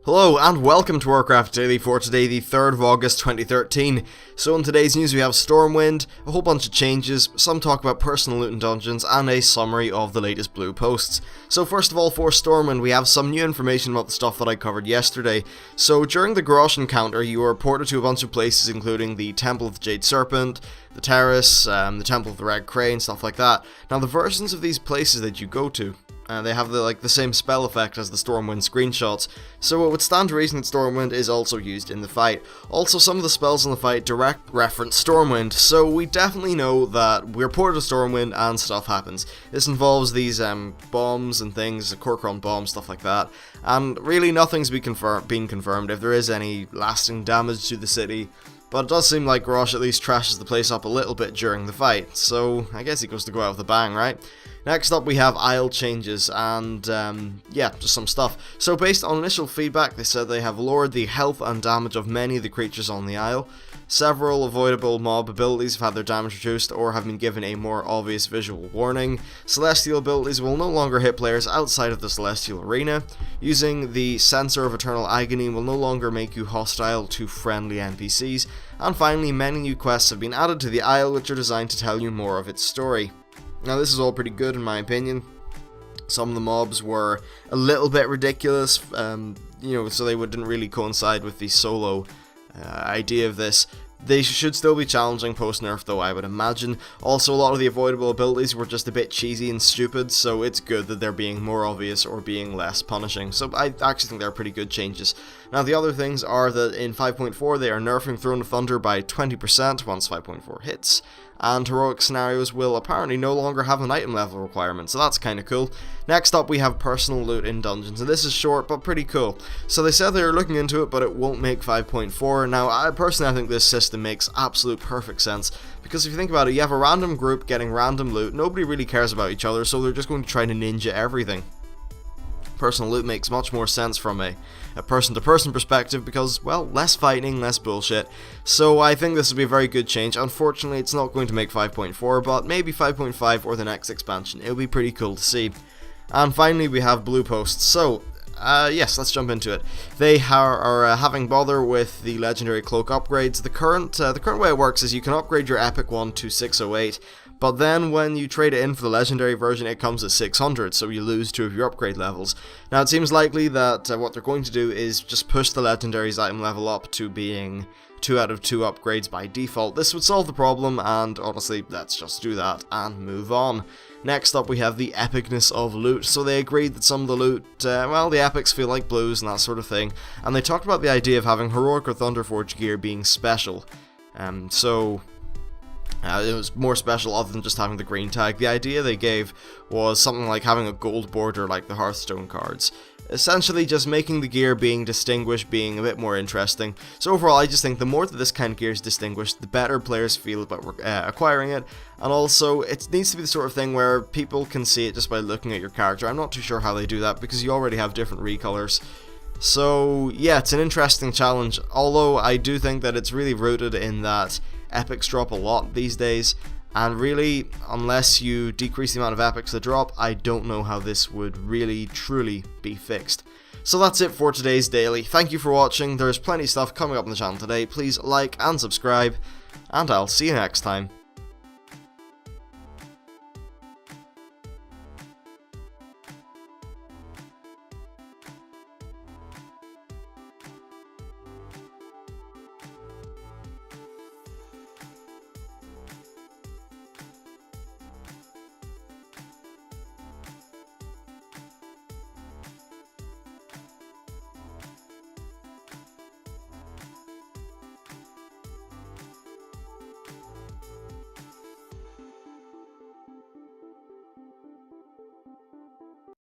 Hello and welcome to Warcraft Daily for today, the 3rd of August 2013. So in today's news we have Stormwind, a whole bunch of changes, some talk about personal loot in dungeons, and a summary of the latest blue posts. So first of all, for Stormwind we have some new information about the stuff that I covered yesterday. So during the Garrosh encounter you were reported to a bunch of places including the Temple of the Jade Serpent, the Terrace, the Temple of the Red Crane, stuff like that. Now the versions of these places that you go to, they have the same spell effect as the Stormwind screenshots, so it would stand to reason that Stormwind is also used in the fight. Also, some of the spells in the fight direct reference Stormwind, so we definitely know that we're ported to Stormwind and stuff happens. This involves these bombs and things, Corcoran bombs, stuff like that, and really nothing's been confirmed if there is any lasting damage to the city. But it does seem like Garrosh at least trashes the place up a little bit during the fight, so I guess he goes to go out with a bang, right? Next up we have Isle changes, and yeah, just some stuff. So based on initial feedback, they said they have lowered the health and damage of many of the creatures on the Isle. Several avoidable mob abilities have had their damage reduced or have been given a more obvious visual warning. Celestial abilities will no longer hit players outside of the Celestial Arena. Using the Sensor of Eternal Agony will no longer make you hostile to friendly NPCs. And finally, many new quests have been added to the Isle which are designed to tell you more of its story. Now this is all pretty good in my opinion. Some of the mobs were a little bit ridiculous, so they didn't really coincide with the solo idea of this. They should still be challenging post-nerf though, I would imagine. Also, a lot of the avoidable abilities were just a bit cheesy and stupid, so it's good that they're being more obvious or being less punishing. So I actually think they're pretty good changes. Now the other things are that in 5.4 they are nerfing Throne of Thunder by 20% once 5.4 hits. And heroic scenarios will apparently no longer have an item level requirement, so that's kinda cool. Next up we have personal loot in dungeons, and this is short but pretty cool. So they said they were looking into it, but it won't make 5.4. Now I think this system makes absolute perfect sense, because if you think about it, you have a random group getting random loot, nobody really cares about each other, so they're just going to try to ninja everything. Personal loot makes much more sense from a person-to-person perspective because, well, less fighting, less bullshit. So I think this will be a very good change. Unfortunately, it's not going to make 5.4, but maybe 5.5 or the next expansion. It'll be pretty cool to see. And finally, we have blue posts. So, yes, let's jump into it. They are having bother with the legendary cloak upgrades. The current way it works is you can upgrade your epic one to 608. But then when you trade it in for the legendary version, it comes at 600, so you lose 2 of your upgrade levels. Now it seems likely that what they're going to do is just push the legendary's item level up to being 2 out of 2 upgrades by default. This would solve the problem, and honestly, let's just do that and move on. Next up we have the Epicness of Loot. So they agreed that some of the loot, the epics feel like blues and that sort of thing. And they talked about the idea of having heroic or Thunderforge gear being special. It was more special other than just having the green tag. The idea they gave was something like having a gold border like the Hearthstone cards. Essentially just making the gear being distinguished being a bit more interesting. So overall I just think the more that this kind of gear is distinguished, the better players feel about acquiring it. And also it needs to be the sort of thing where people can see it just by looking at your character. I'm not too sure how they do that because you already have different recolors. So yeah, it's an interesting challenge, although I do think that it's really rooted in that epics drop a lot these days, and really, unless you decrease the amount of epics that drop, I don't know how this would really truly be fixed. So that's it for today's daily. Thank you for watching. There's plenty of stuff coming up on the channel today. Please like and subscribe, and I'll see you next time.